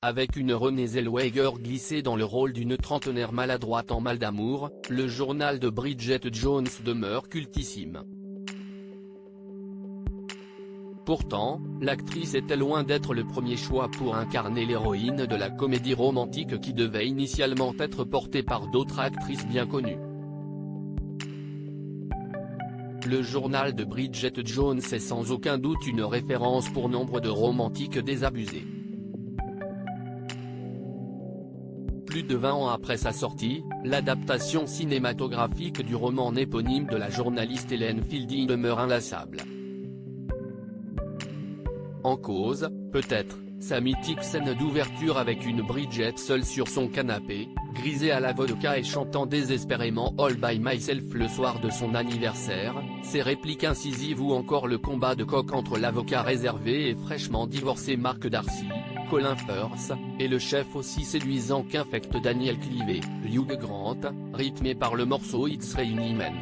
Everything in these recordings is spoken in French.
avec une Renée Zellweger glissée dans le rôle d'une trentenaire maladroite en mal d'amour, le journal de Bridget Jones demeure cultissime. Pourtant, l'actrice était loin d'être le premier choix pour incarner l'héroïne de la comédie romantique qui devait initialement être portée par d'autres actrices bien connues. Le journal de Bridget Jones est sans aucun doute une référence pour nombre de romantiques désabusés. Plus de 20 ans après sa sortie, l'adaptation cinématographique du roman éponyme de la journaliste Hélène Fielding demeure inlassable. En cause, peut-être, sa mythique scène d'ouverture avec une Bridget seule sur son canapé, grisée à la vodka et chantant désespérément All by Myself le soir de son anniversaire, ses répliques incisives ou encore le combat de coq entre l'avocat réservé et fraîchement divorcé Mark Darcy, Colin Firth, et le chef aussi séduisant qu'infect Daniel Clivet, Hugh Grant, rythmé par le morceau It's Raining Men.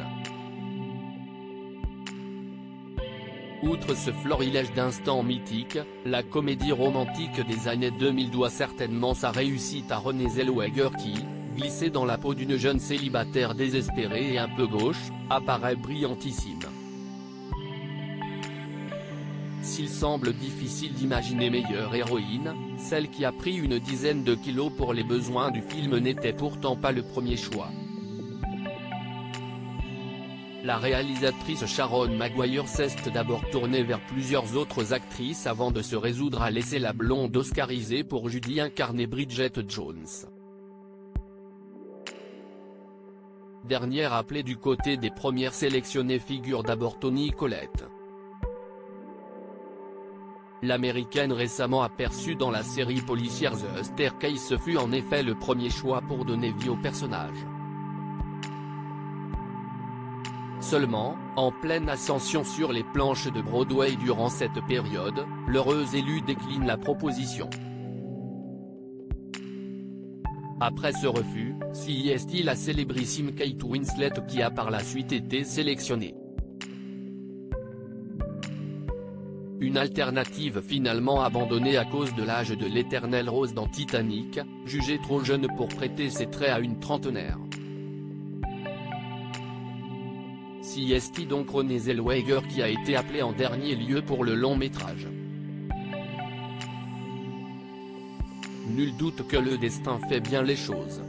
Outre ce florilège d'instants mythiques, la comédie romantique des années 2000 doit certainement sa réussite à Renée Zellweger qui, glissée dans la peau d'une jeune célibataire désespérée et un peu gauche, apparaît brillantissime. S'il semble difficile d'imaginer meilleure héroïne, celle qui a pris une dizaine de kilos pour les besoins du film n'était pourtant pas le premier choix. La réalisatrice Sharon Maguire s'est d'abord tournée vers plusieurs autres actrices avant de se résoudre à laisser la blonde oscarisée pour Judy incarner Bridget Jones. Dernière appelée du côté des premières sélectionnées figure d'abord Toni Collette. L'américaine récemment aperçue dans la série policière The Staircase fut en effet le premier choix pour donner vie au personnage. Seulement, en pleine ascension sur les planches de Broadway durant cette période, l'heureuse élue décline la proposition. Après ce refus, c'est la célébrissime Kate Winslet qui a par la suite été sélectionnée. Une alternative finalement abandonnée à cause de l'âge de l'éternelle Rose dans Titanic, jugée trop jeune pour prêter ses traits à une trentenaire. C'est donc Renée Zellweger qui a été appelée en dernier lieu pour le long métrage. Nul doute que le destin fait bien les choses.